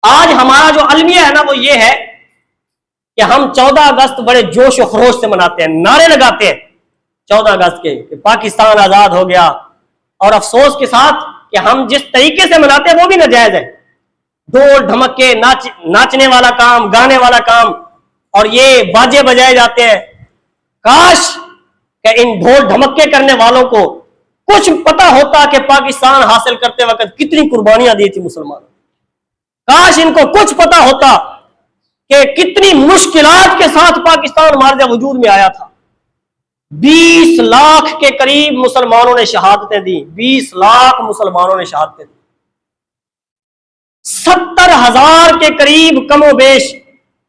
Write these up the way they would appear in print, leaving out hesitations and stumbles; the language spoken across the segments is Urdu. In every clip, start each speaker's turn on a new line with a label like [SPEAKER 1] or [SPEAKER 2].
[SPEAKER 1] آج ہمارا جو المیہ ہے نا وہ یہ ہے کہ ہم 14 اگست بڑے جوش و خروش سے مناتے ہیں، نعرے لگاتے ہیں 14 اگست کے کہ پاکستان آزاد ہو گیا، اور افسوس کے ساتھ کہ ہم جس طریقے سے مناتے ہیں وہ بھی ناجائز ہے، ڈھول ڈھمکے ناچنے والا کام، گانے والا کام، اور یہ باجے بجائے جاتے ہیں۔ کاش کہ ان ڈھول ڈھمکے کرنے والوں کو کچھ پتا ہوتا کہ پاکستان حاصل کرتے وقت کتنی قربانیاں دی تھی مسلمانوں، کاش ان کو کچھ پتا ہوتا کہ کتنی مشکلات کے ساتھ پاکستان مارج وجود میں آیا تھا۔ 20 لاکھ کے قریب مسلمانوں نے شہادتیں دی، 20 لاکھ مسلمانوں نے شہادتیں دی، 70,000 کے قریب کم و بیش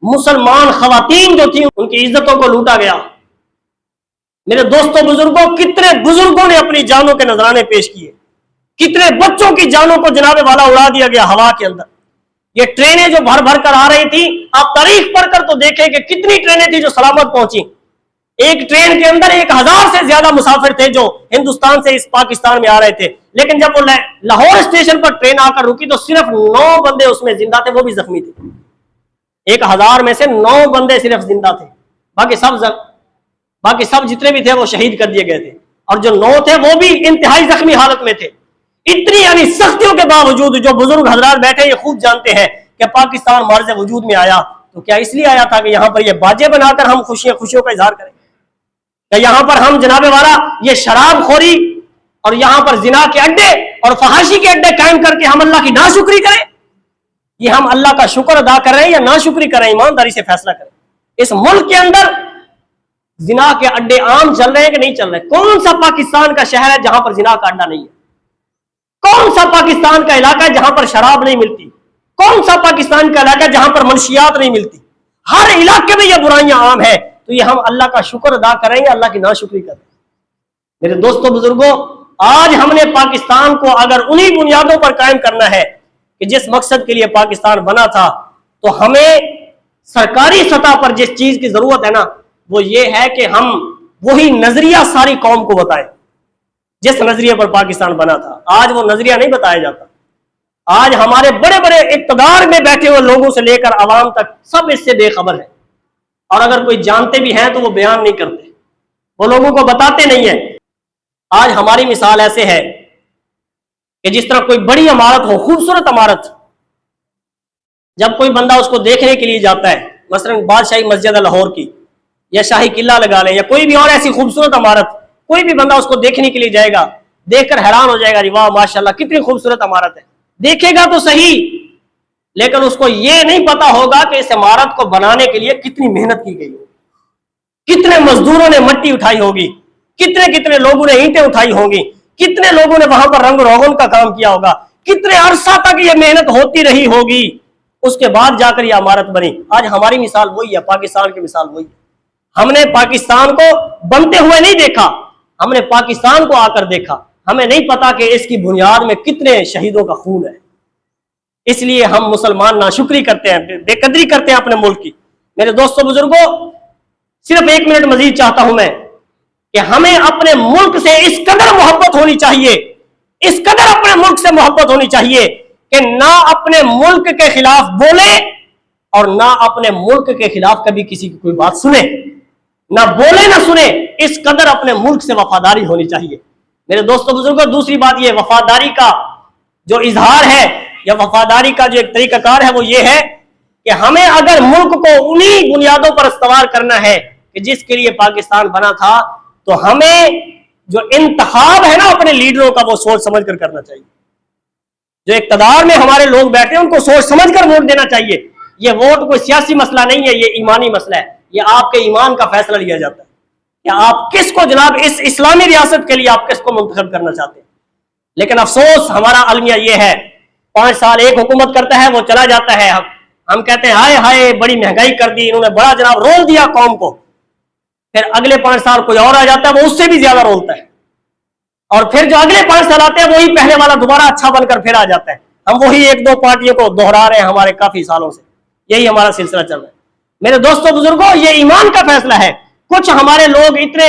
[SPEAKER 1] مسلمان خواتین جو تھیں ان کی عزتوں کو لوٹا گیا۔ میرے دوستوں بزرگوں، کتنے بزرگوں نے اپنی جانوں کے نذرانے پیش کیے، کتنے بچوں کی جانوں کو جناب والا اڑا دیا گیا ہوا کے اندر۔ یہ ٹرینیں جو بھر بھر کر آ رہی تھی، آپ تاریخ پڑھ کر تو دیکھیں کہ کتنی ٹرینیں تھی جو سلامت پہنچی۔ ایک ٹرین کے اندر 1000 سے زیادہ مسافر تھے جو ہندوستان سے اس پاکستان میں آ رہے تھے، لیکن جب وہ لاہور اسٹیشن پر ٹرین آ کر رکی تو صرف 9 بندے اس میں زندہ تھے، وہ بھی زخمی تھے۔ 1000 میں سے 9 بندے صرف زندہ تھے، باقی سب جتنے بھی تھے وہ شہید کر دیے گئے تھے، اور جو 9 تھے وہ بھی انتہائی زخمی حالت میں تھے۔ اتنی یعنی سختیوں کے باوجود جو بزرگ حضرات بیٹھے یہ خوب جانتے ہیں کہ پاکستان مارز وجود میں آیا تو کیا اس لیے آیا تھا کہ یہاں پر یہ باجے بنا کر ہم خوشیوں کا اظہار کریں، کہ یہاں پر ہم جناب والا یہ شراب خوری اور یہاں پر زنا کے اڈے اور فحاشی کے اڈے قائم کر کے ہم اللہ کی ناشکری کریں؟ یہ ہم اللہ کا شکر ادا کر رہے ہیں یا ناشکری کر رہے ہیں؟ ایمانداری سے فیصلہ کریں۔ اس ملک کے اندر زنا کے اڈے عام چل رہے ہیں کہ نہیں چل رہے؟ کون سا پاکستان کا شہر ہے جہاں پر زنا کا اڈا نہیں ہے؟ کون سا پاکستان کا علاقہ ہے جہاں پر شراب نہیں ملتی؟ کون سا پاکستان کا علاقہ ہے جہاں پر منشیات نہیں ملتی؟ ہر علاقے میں یہ برائیاں عام ہیں، تو یہ ہم اللہ کا شکر ادا کریں گے، اللہ کی ناشکری کریں؟ میرے دوستوں بزرگوں، آج ہم نے پاکستان کو اگر انہی بنیادوں پر قائم کرنا ہے کہ جس مقصد کے لیے پاکستان بنا تھا، تو ہمیں سرکاری سطح پر جس چیز کی ضرورت ہے نا وہ یہ ہے کہ ہم وہی نظریہ ساری قوم کو بتائیں جس نظریے پر پاکستان بنا تھا۔ آج وہ نظریہ نہیں بتایا جاتا۔ آج ہمارے بڑے بڑے اقتدار میں بیٹھے ہوئے لوگوں سے لے کر عوام تک سب اس سے بے خبر ہیں، اور اگر کوئی جانتے بھی ہیں تو وہ بیان نہیں کرتے، وہ لوگوں کو بتاتے نہیں ہیں۔ آج ہماری مثال ایسے ہے کہ جس طرح کوئی بڑی عمارت ہو، خوبصورت عمارت، جب کوئی بندہ اس کو دیکھنے کے لیے جاتا ہے، مثلا بادشاہی مسجد لاہور کی یا شاہی قلعہ لگا لیں یا کوئی بھی اور ایسی خوبصورت عمارت، کوئی بھی بندہ اس کو دیکھنے کے لیے جائے گا، دیکھ کر حیران ہو جائے گا، واہ ماشاءاللہ کتنی خوبصورت عمارت ہے، دیکھے گا تو صحیح، لیکن اس کو یہ نہیں پتا ہوگا کہ اس عمارت کو بنانے کے لیے کتنی محنت کی گئی ہوگی، کتنے مزدوروں نے مٹی اٹھائی ہوگی، کتنے لوگوں نے اینٹیں اٹھائی ہوں گی، کتنے لوگوں نے وہاں پر رنگ روغن کا کام کیا ہوگا، کتنے عرصہ تک یہ محنت ہوتی رہی ہوگی، اس کے بعد جا کر یہ عمارت بنی۔ آج ہماری مثال وہی ہے، پاکستان کی مثال وہی ہے۔ ہم نے پاکستان کو بنتے ہوئے نہیں دیکھا، ہم نے پاکستان کو آ کر دیکھا، ہمیں نہیں پتا کہ اس کی بنیاد میں کتنے شہیدوں کا خون ہے۔ اس لیے ہم مسلمان ناشکری کرتے ہیں، بے قدری کرتے ہیں اپنے ملک کی۔ میرے دوستوں بزرگوں، صرف 1 منٹ مزید چاہتا ہوں میں کہ ہمیں اپنے ملک سے اس قدر محبت ہونی چاہیے، اس قدر اپنے ملک سے محبت ہونی چاہیے کہ نہ اپنے ملک کے خلاف بولے اور نہ اپنے ملک کے خلاف کبھی کسی کی کوئی بات سنے، نہ بولے نہ سنے، اس قدر اپنے ملک سے وفاداری ہونی چاہیے۔ میرے دوستوں بزرگوں، دوسری بات یہ وفاداری کا جو اظہار ہے یا وفاداری کا جو ایک طریقہ کار ہے وہ یہ ہے کہ ہمیں اگر ملک کو انہی بنیادوں پر استوار کرنا ہے کہ جس کے لیے پاکستان بنا تھا، تو ہمیں جو انتخاب ہے نا اپنے لیڈروں کا وہ سوچ سمجھ کر کرنا چاہیے۔ جو اقتدار میں ہمارے لوگ بیٹھے ہیں ان کو سوچ سمجھ کر ووٹ دینا چاہیے۔ یہ ووٹ کوئی سیاسی مسئلہ نہیں ہے، یہ ایمانی مسئلہ ہے، یہ آپ کے ایمان کا فیصلہ لیا جاتا ہے کہ آپ کس کو جناب اس اسلامی ریاست کے لیے آپ کس کو منتخب کرنا چاہتے ہیں۔ لیکن افسوس ہمارا المیہ یہ ہے، 5 سال ایک حکومت کرتا ہے وہ چلا جاتا ہے، ہم کہتے ہیں ہائے ہائے بڑی مہنگائی کر دی انہوں نے، بڑا جناب رول دیا قوم کو، پھر اگلے 5 سال کوئی اور آ جاتا ہے وہ اس سے بھی زیادہ رولتا ہے، اور پھر جو اگلے 5 سال آتے ہیں وہی پہلے والا دوبارہ اچھا بن کر پھر آ جاتا ہے۔ ہم وہی 1-2 پارٹیوں کو دہرا رہے ہیں ہمارے کافی سالوں سے، یہی ہمارا سلسلہ چل رہا ہے۔ میرے دوستوں بزرگوں، یہ ایمان کا فیصلہ ہے۔ کچھ ہمارے لوگ اتنے،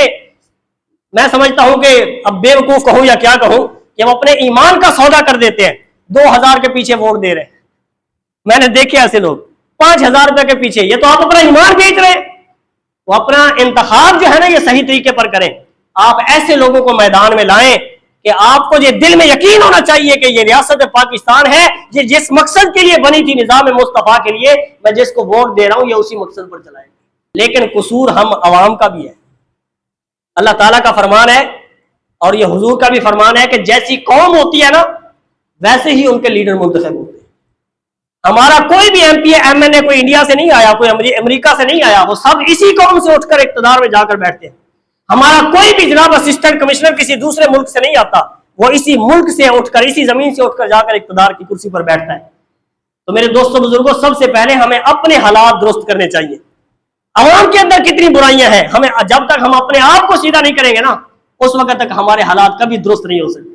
[SPEAKER 1] میں سمجھتا ہوں کہ اب بے وقوف کہوں یا کیا کہوں، کہ ہم اپنے ایمان کا سودا کر دیتے ہیں، 2000 کے پیچھے ووٹ دے رہے ہیں۔ میں نے دیکھے ایسے لوگ 5,000 روپے کے پیچھے. یہ تو آپ اپنا ایمان بیچ رہے ہیں. وہ اپنا انتخاب جو ہے نا یہ صحیح طریقے پر کریں. آپ ایسے لوگوں کو میدان میں لائیں کہ آپ کو یہ دل میں یقین ہونا چاہیے کہ یہ ریاست پاکستان ہے یہ جس مقصد کے لیے بنی تھی, نظام مصطفیٰ کے لیے, میں جس کو ووٹ دے رہا ہوں یہ اسی مقصد پر چلائے. لیکن قصور ہم عوام کا بھی ہے. اللہ تعالیٰ کا فرمان ہے اور یہ حضور کا بھی فرمان ہے کہ جیسی قوم ہوتی ہے نا ویسے ہی ان کے لیڈر منتخب ہوتے ہیں. ہمارا کوئی بھی ایم پی ایم این اے کوئی انڈیا سے نہیں آیا, کوئی امریکہ سے نہیں آیا, وہ سب اسی قوم سے اٹھ کر اقتدار میں جا کر بیٹھتے ہیں. ہمارا کوئی بھی جناب اسسٹنٹ کمشنر کسی دوسرے ملک سے نہیں آتا, وہ اسی ملک سے اٹھ کر اسی زمین سے اٹھ کر جا کر اقتدار کی کرسی پر بیٹھتا ہے. تو میرے دوستوں بزرگوں, سب سے پہلے ہمیں اپنے حالات درست کرنے چاہیے. عوام کے اندر کتنی برائیاں ہیں, ہمیں جب تک ہم اپنے آپ کو سیدھا نہیں کریں گے نا اس وقت تک ہمارے حالات کبھی درست نہیں ہو سکتے.